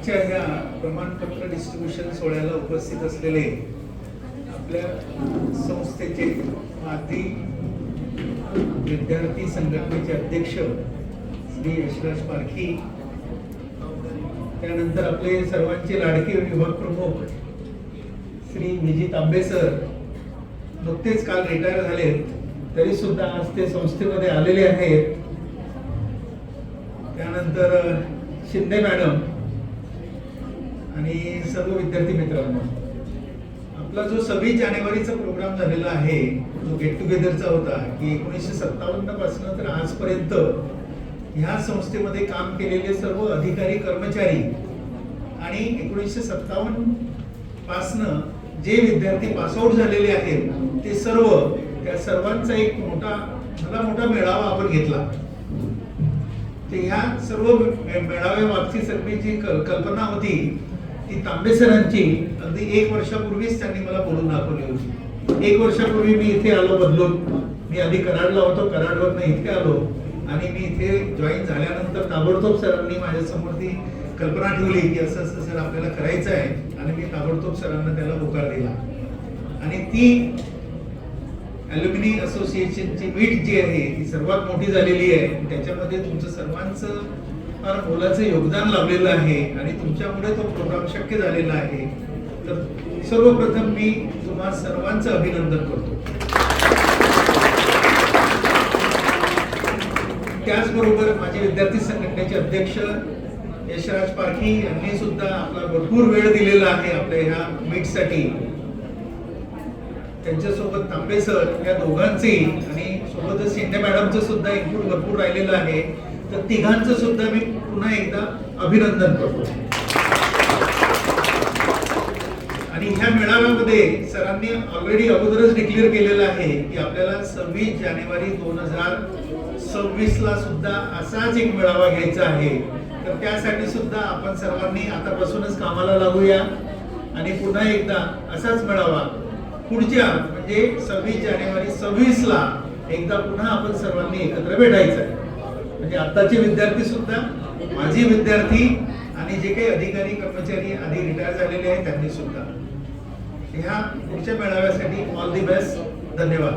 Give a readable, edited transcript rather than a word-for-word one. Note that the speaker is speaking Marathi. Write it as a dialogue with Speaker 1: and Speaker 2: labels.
Speaker 1: आजच्या ह्या प्रमाणपत्र डिस्ट्रीब्युशन सोहळ्याला उपस्थित असलेले आपल्या संस्थेचे माजी विद्यार्थी संघटनेचे अध्यक्ष श्री यशराज पारखी, त्यानंतर आपले सर्वांचे लाडके विभाग प्रमुख श्री विजित तांबे सर, नुकतेच काल रिटायर झाले तरी सुद्धा आज ते संस्थेमध्ये आलेले आहेत. त्यानंतर शिंदे मॅडम आणि सर्व विद्यार्थी मित्रांनो, आपला जो 26 जानेवारीचा प्रोग्राम झालेला आहे जो गेट टुगेदरचा होता की 1957 पासून तर आजपर्यंत ह्या संस्थेमध्ये काम केलेले सर्व अधिकारी कर्मचारी आणि 1957 पासून जे विद्यार्थी पासआउट झालेले आहेत ते सर्व, त्या सर्वांचा एक मोठा मेळावा आपण घेतला. ते ह्या सर्व मेळाव्या मागची सगळी जी कल्पना होती ती तांबे सरांची अगदी 1 वर्षापूर्वीच त्यांनी मला बोलून दाखवली होती. 1 वर्षापूर्वी मी इथे आलो बदलून. मी आधी कराडला होतो, कराडवरनं इथे आलो आणि मी इथे जॉईन झाल्यानंतर ताबडतोब सरांनी माझ्यासमोर ती कल्पना ठेवली की असं असं सर आपल्याला करायचं आहे आणि मी ताबडतोब सरांना त्याला होकार दिला. आणि ती ॲल्युमिनी असोसिएशनची मीट जी आहे ती सर्वात मोठी झालेली आहे. त्याच्यामध्ये तुमचं सर्वांचं फार मोलाचं योगदान लाभलेलं आहे आणि तुमच्यामुळे तो प्रोग्राम शक्य झालेला आहे. तर सर्वप्रथम मी तुम्हा सर्वांचं अभिनंदन करतो. त्याचबरोबर माझे विद्यार्थी संघटनेचे अध्यक्ष यशराज पारखी यांनी सुद्धा आपला भरपूर वेळ दिलेला आहे आपल्या ह्या मीटसाठी. त्यांच्यासोबत तांबे सर या दोघांचे आणि सोबतच शिंदे मॅडमचं सुद्धा इनपुट भरपूर राहिलेलं आहे. तर तिघांचं सुद्धा मी पुन्हा एकदा अभिनंदन करतो. आणि ह्या मेळाव्यामध्ये सरांनी ऑलरेडी अगोदरच डिक्लेअर केलेलं आहे की आपल्याला 26 जानेवारी 2026 ला सुद्धा असाच एक मेळावा घ्यायचा आहे. तर त्यासाठी सुद्धा आपण सर्वांनी आतापासूनच कामाला लागूया आणि पुन्हा एकदा असाच मेळावा पुढच्या म्हणजे 26 जानेवारी 26 ला एकदा पुन्हा आपण सर्वांनी एकत्र भेटायचं आहे. म्हणजे आताचे विद्यार्थी सुद्धा, माजी विद्यार्थी आणि जे काही अधिकारी कर्मचारी आधी रिटायर झालेले आहेत त्यांनी सुद्धा. ह्या पुढच्या मेळाव्यासाठी ऑल दी बेस्ट. धन्यवाद.